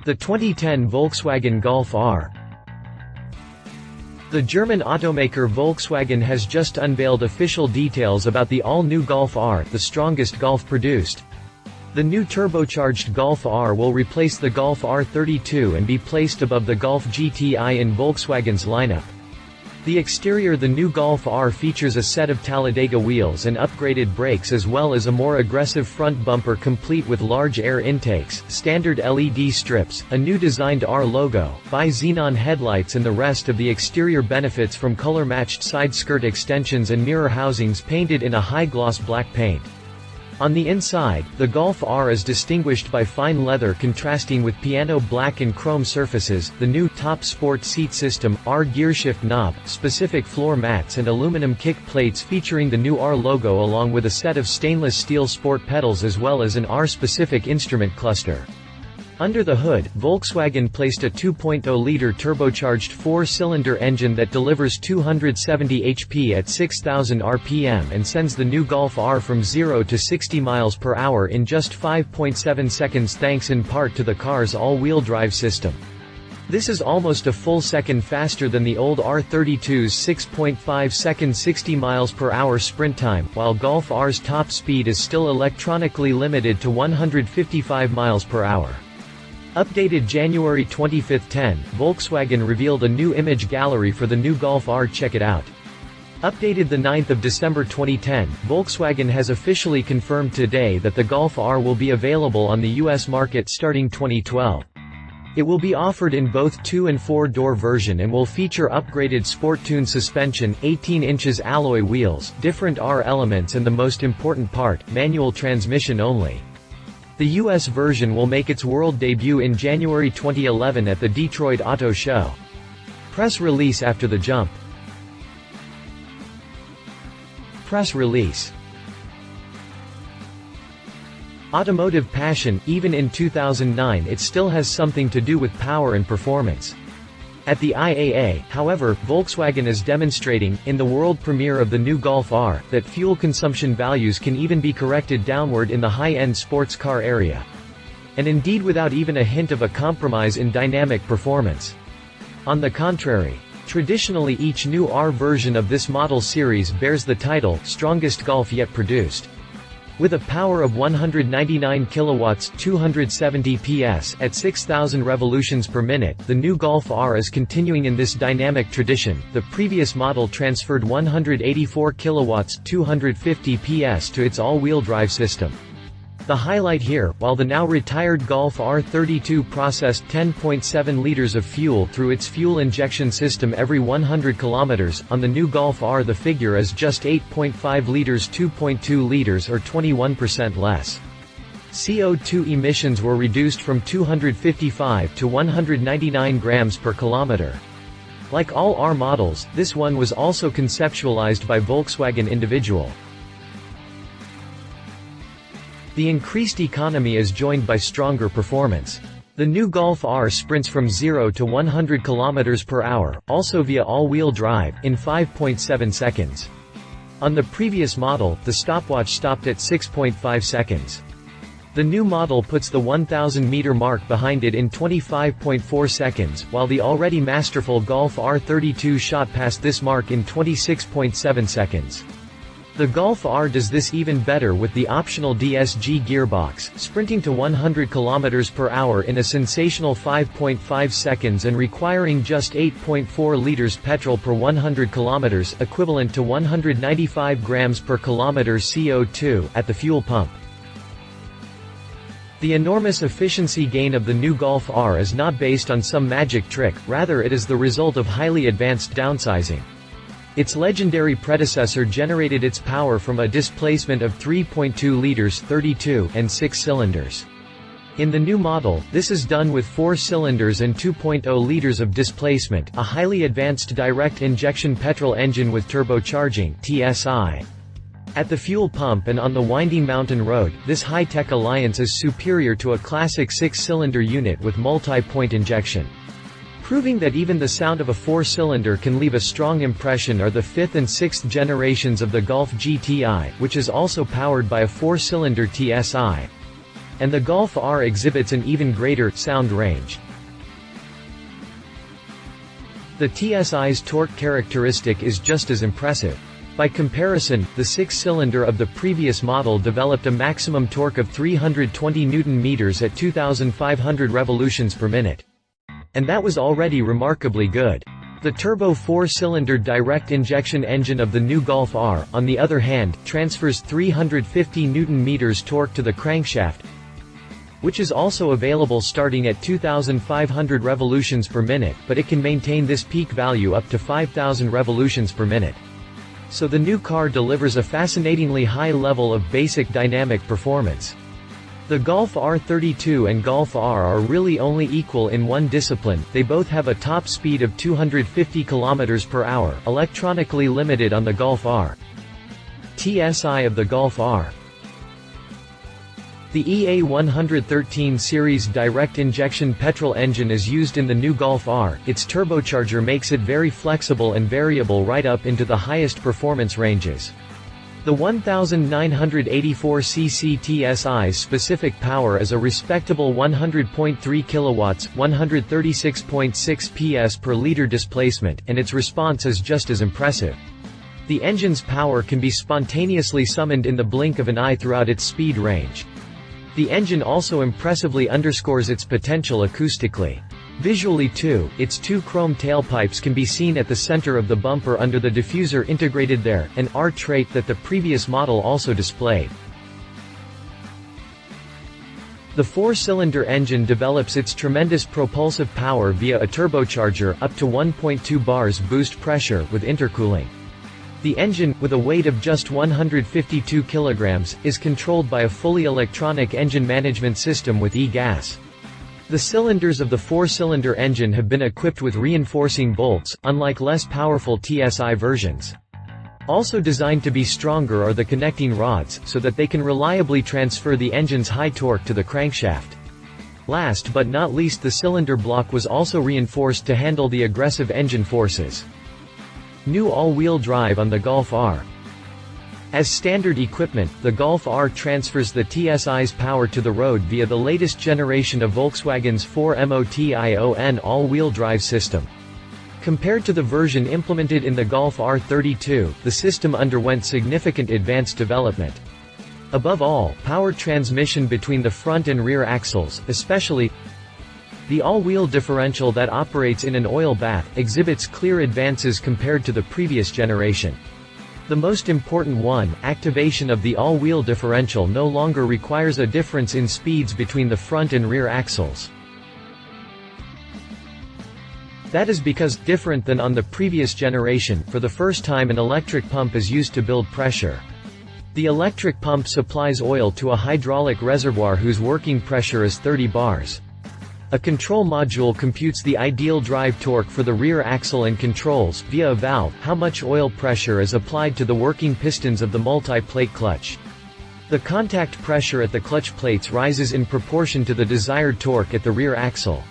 The 2010 Volkswagen Golf R. The German automaker Volkswagen has just unveiled official details about the all-new Golf R, the strongest Golf produced. The new turbocharged Golf R will replace the Golf R32 and be placed above the Golf GTI in Volkswagen's lineup. The exterior: the new Golf R features a set of Talladega wheels and upgraded brakes, as well as a more aggressive front bumper complete with large air intakes, standard LED strips, a new designed R logo, Bi-Xenon headlights, and the rest of the exterior benefits from color-matched side skirt extensions and mirror housings painted in a high-gloss black paint. On the inside, the Golf R is distinguished by fine leather contrasting with piano black and chrome surfaces, the new top sport seat system, R gearshift knob, specific floor mats, and aluminum kick plates featuring the new R logo, along with a set of stainless steel sport pedals as well as an R-specific instrument cluster. Under the hood, Volkswagen placed a 2.0-liter turbocharged four-cylinder engine that delivers 270 HP at 6,000 RPM and sends the new Golf R from 0 to 60 miles per hour in just 5.7 seconds, thanks in part to the car's all-wheel drive system. This is almost a full second faster than the old R32's 6.5-second 60 miles per hour sprint time, while Golf R's top speed is still electronically limited to 155 miles per hour. Updated January 25, 10, Volkswagen revealed a new image gallery for the new Golf R. Check it out. Updated the 9th of December 2010, Volkswagen has officially confirmed today that the Golf R will be available on the US market starting 2012. It will be offered in both 2- and 4-door version and will feature upgraded sport-tuned suspension, 18 inches alloy wheels, different R elements, and the most important part, manual transmission only. The US version will make its world debut in January 2011 at the Detroit Auto Show. Press release after the jump. Press release. Automotive passion: even in 2009 it still has something to do with power and performance. At the IAA, however, Volkswagen is demonstrating, in the world premiere of the new Golf R, that fuel consumption values can even be corrected downward in the high-end sports car area. And indeed without even a hint of a compromise in dynamic performance. On the contrary, traditionally each new R version of this model series bears the title, Strongest Golf Yet Produced. With a power of 199 kilowatts, 270 PS, at 6,000 revolutions per minute, the new Golf R is continuing in this dynamic tradition. The previous model transferred 184 kilowatts, 250 PS to its all-wheel drive system. The highlight here, while the now retired Golf R32 processed 10.7 liters of fuel through its fuel injection system every 100 kilometers, on the new Golf R the figure is just 8.5 liters, 2.2 liters, or 21% less. CO2 emissions were reduced from 255 to 199 grams per kilometer. Like all R models, this one was also conceptualized by Volkswagen individual. The increased economy is joined by stronger performance. The new Golf R sprints from 0 to 100 km per hour, also via all-wheel drive, in 5.7 seconds. On the previous model, the stopwatch stopped at 6.5 seconds. The new model puts the 1,000-meter mark behind it in 25.4 seconds, while the already masterful Golf R32 shot past this mark in 26.7 seconds. The Golf R does this even better with the optional DSG gearbox, sprinting to 100 km per hour in a sensational 5.5 seconds and requiring just 8.4 liters petrol per 100 km, equivalent to 195 grams per kilometer CO2, at the fuel pump. The enormous efficiency gain of the new Golf R is not based on some magic trick, rather it is the result of highly advanced downsizing. Its legendary predecessor generated its power from a displacement of 3.2 liters 32 and 6 cylinders. In the new model, this is done with 4 cylinders and 2.0 liters of displacement, a highly advanced direct injection petrol engine with turbocharging (TSI). At the fuel pump and on the winding mountain road, this high-tech alliance is superior to a classic 6-cylinder unit with multi-point injection. Proving that even the sound of a 4-cylinder can leave a strong impression are the 5th and 6th generations of the Golf GTI, which is also powered by a 4-cylinder TSI. and the Golf R exhibits an even greater sound range. The TSI's torque characteristic is just as impressive. By comparison, the six-cylinder of the previous model developed a maximum torque of 320 Nm at 2,500 revolutions per minute. And that was already remarkably good. The turbo four-cylinder direct injection engine of the new Golf R, on the other hand, transfers 350 Nm torque to the crankshaft, which is also available starting at 2,500 revolutions per minute, but it can maintain this peak value up to 5,000 revolutions per minute. So the new car delivers a fascinatingly high level of basic dynamic performance. The Golf R32 and Golf R are really only equal in one discipline. They both have a top speed of 250 km per hour, electronically limited on the Golf R. TSI of the Golf R. The EA113 series direct injection petrol engine is used in the new Golf R. Its turbocharger makes it very flexible and variable right up into the highest performance ranges. The 1984cc TSI's specific power is a respectable 100.3 kilowatts, 136.6 PS per liter displacement, and its response is just as impressive. The engine's power can be spontaneously summoned in the blink of an eye throughout its speed range. The engine also impressively underscores its potential acoustically. Visually too, its two chrome tailpipes can be seen at the center of the bumper under the diffuser integrated there, an R trait that the previous model also displayed. The four-cylinder engine develops its tremendous propulsive power via a turbocharger, up to 1.2 bars boost pressure, with intercooling. The engine, with a weight of just 152 kilograms, is controlled by a fully electronic engine management system with e-gas. The cylinders of the four-cylinder engine have been equipped with reinforcing bolts, unlike less powerful TSI versions. Also designed to be stronger are the connecting rods, so that they can reliably transfer the engine's high torque to the crankshaft. Last but not least, the cylinder block was also reinforced to handle the aggressive engine forces. New all-wheel drive on the Golf R. As standard equipment, the Golf R transfers the TSI's power to the road via the latest generation of Volkswagen's 4MOTION all-wheel drive system. Compared to the version implemented in the Golf R32, the system underwent significant advanced development. Above all, power transmission between the front and rear axles, especially the all-wheel differential that operates in an oil bath, exhibits clear advances compared to the previous generation. The most important one, activation of the all-wheel differential no longer requires a difference in speeds between the front and rear axles. That is because, different than on the previous generation, for the first time an electric pump is used to build pressure. The electric pump supplies oil to a hydraulic reservoir whose working pressure is 30 bars. A control module computes the ideal drive torque for the rear axle and controls, via a valve, how much oil pressure is applied to the working pistons of the multi-plate clutch. The contact pressure at the clutch plates rises in proportion to the desired torque at the rear axle.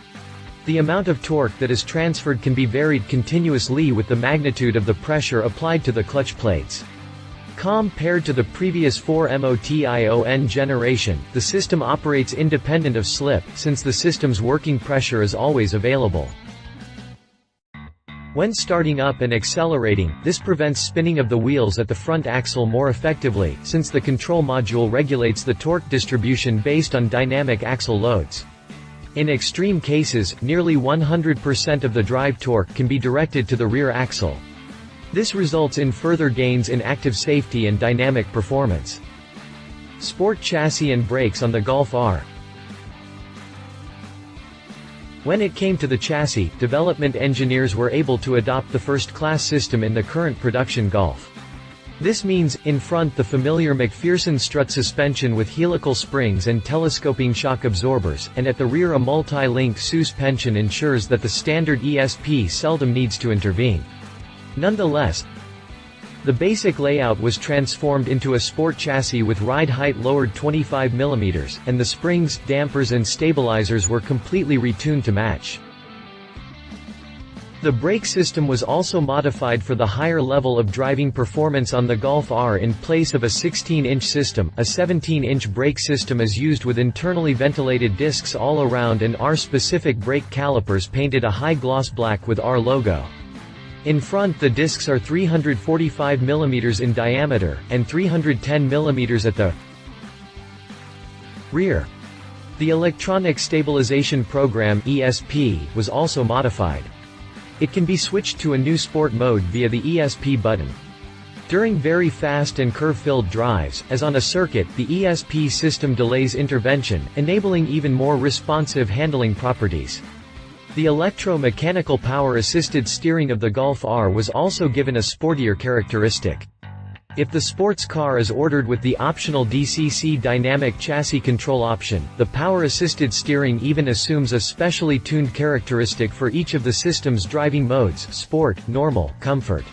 The amount of torque that is transferred can be varied continuously with the magnitude of the pressure applied to the clutch plates. Compared to the previous 4MOTION generation, the system operates independent of slip, since the system's working pressure is always available. When starting up and accelerating, this prevents spinning of the wheels at the front axle more effectively, since the control module regulates the torque distribution based on dynamic axle loads. In extreme cases, nearly 100% of the drive torque can be directed to the rear axle. This results in further gains in active safety and dynamic performance. Sport chassis and brakes on the Golf R. When it came to the chassis, development engineers were able to adopt the first-class system in the current production Golf. This means, in front the familiar McPherson strut suspension with helical springs and telescoping shock absorbers, and at the rear a multi-link suspension ensures that the standard ESP seldom needs to intervene. Nonetheless, the basic layout was transformed into a sport chassis with ride height lowered 25 mm, and the springs, dampers and stabilizers were completely retuned to match. The brake system was also modified for the higher level of driving performance on the Golf R. In place of a 16-inch system, a 17-inch brake system is used with internally ventilated discs all around and R-specific brake calipers painted a high-gloss black with R logo. In front, the discs are 345 mm in diameter, and 310 mm at the rear. The Electronic Stabilization Program (ESP) was also modified. It can be switched to a new sport mode via the ESP button. During very fast and curve-filled drives, as on a circuit, the ESP system delays intervention, enabling even more responsive handling properties. The electro-mechanical power-assisted steering of the Golf R was also given a sportier characteristic. If the sports car is ordered with the optional DCC dynamic chassis control option, the power-assisted steering even assumes a specially tuned characteristic for each of the system's driving modes: sport, normal, comfort.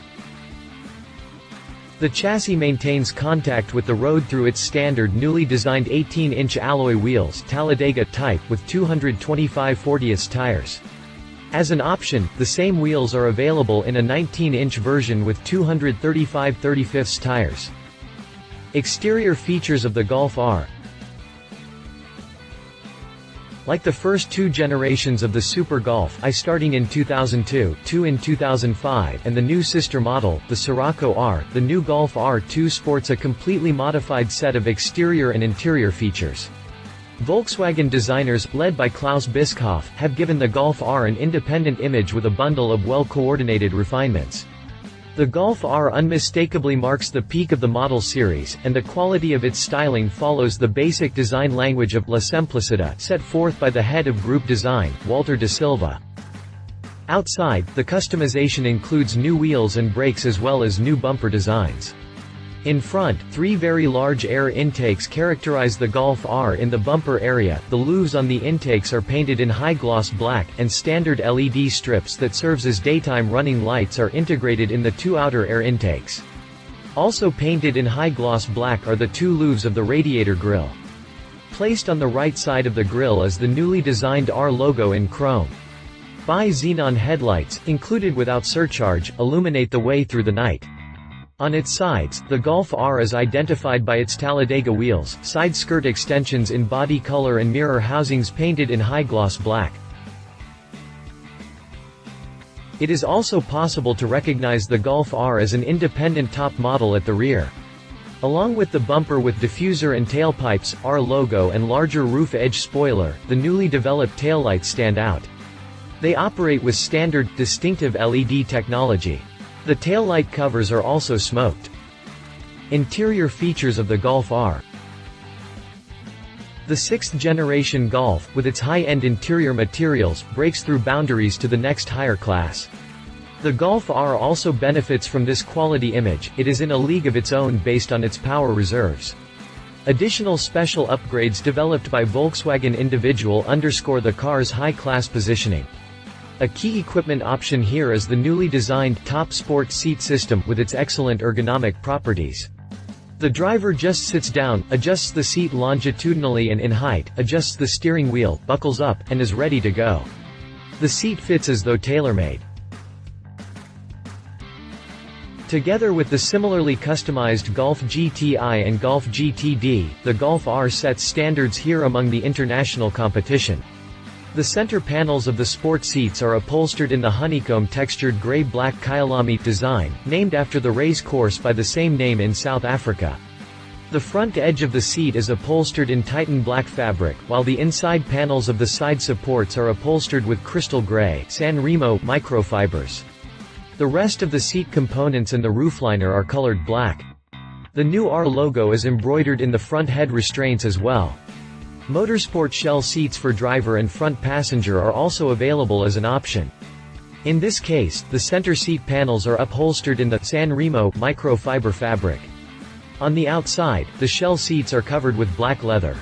The chassis maintains contact with the road through its standard newly designed 18-inch alloy wheels Talladega type with 225/40 tires. As an option, the same wheels are available in a 19-inch version with 235/35 tires. Exterior features of the Golf R. Like the first two generations of the Super Golf I starting in 2002, two in 2005 and the new sister model, the Scirocco R, the new Golf R2 sports a completely modified set of exterior and interior features. Volkswagen designers, led by Klaus Bischoff, have given the Golf R an independent image with a bundle of well-coordinated refinements. The Golf R unmistakably marks the peak of the model series, and the quality of its styling follows the basic design language of La Simplicita set forth by the head of group design, Walter da Silva. Outside, the customization includes new wheels and brakes as well as new bumper designs. In front, three very large air intakes characterize the Golf R. In the bumper area, the louvres on the intakes are painted in high-gloss black, and standard LED strips that serves as daytime running lights are integrated in the two outer air intakes. Also painted in high-gloss black are the two louvres of the radiator grille. Placed on the right side of the grille is the newly designed R logo in chrome. Bi-Xenon headlights, included without surcharge, illuminate the way through the night. On its sides, the Golf R is identified by its Talladega wheels, side skirt extensions in body color and mirror housings painted in high-gloss black. It is also possible to recognize the Golf R as an independent top model at the rear. Along with the bumper with diffuser and tailpipes, R logo and larger roof edge spoiler, the newly developed taillights stand out. They operate with standard, distinctive LED technology. The taillight covers are also smoked. Interior features of the Golf R. The sixth-generation Golf, with its high-end interior materials, breaks through boundaries to the next higher class. The Golf R also benefits from this quality image. It is in a league of its own based on its power reserves. Additional special upgrades developed by Volkswagen Individual underscore the car's high-class positioning. A key equipment option here is the newly designed top sport seat system with its excellent ergonomic properties. The driver just sits down, adjusts the seat longitudinally and in height, adjusts the steering wheel, buckles up, and is ready to go. The seat fits as though tailor-made. Together with the similarly customized Golf GTI and Golf GTD, the Golf R sets standards here among the international competition. The center panels of the sport seats are upholstered in the honeycomb-textured gray-black Kyalami design, named after the race course by the same name in South Africa. The front edge of the seat is upholstered in Titan black fabric, while the inside panels of the side supports are upholstered with crystal gray Sanremo microfibers. The rest of the seat components and the roofliner are colored black. The new R logo is embroidered in the front head restraints as well. Motorsport shell seats for driver and front passenger are also available as an option. In this case, the center seat panels are upholstered in the Sanremo microfiber fabric. On the outside, the shell seats are covered with black leather.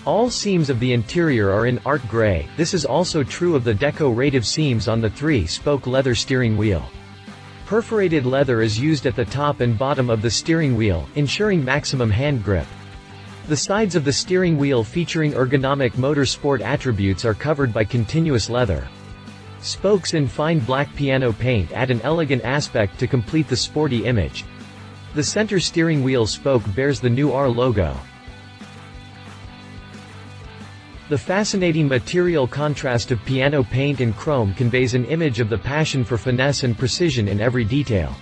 All seams of the interior are in art gray. This is also true of the decorative seams on the three-spoke leather steering wheel. Perforated leather is used at the top and bottom of the steering wheel, ensuring maximum hand grip. The sides of the steering wheel featuring ergonomic motorsport attributes are covered by continuous leather. Spokes in fine black piano paint add an elegant aspect to complete the sporty image. The center steering wheel spoke bears the new R logo. The fascinating material contrast of piano paint and chrome conveys an image of the passion for finesse and precision in every detail.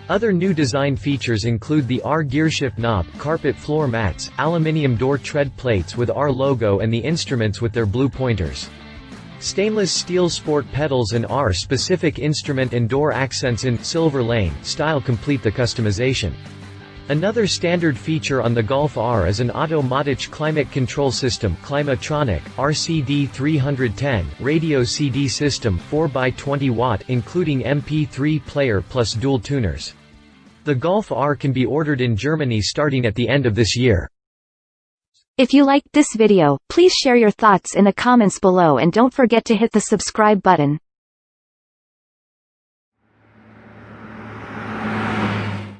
Other new design features include the R gearshift knob, carpet floor mats, aluminium door tread plates with R logo and the instruments with their blue pointers. Stainless steel sport pedals and R-specific instrument and door accents in silver lane style complete the customization. Another standard feature on the Golf R is an automatic climate control system, Climatronic, RCD 310, radio CD system, 4x20 watt, including MP3 player plus dual tuners. The Golf R can be ordered in Germany starting at the end of this year. If you liked this video, please share your thoughts in the comments below and don't forget to hit the subscribe button.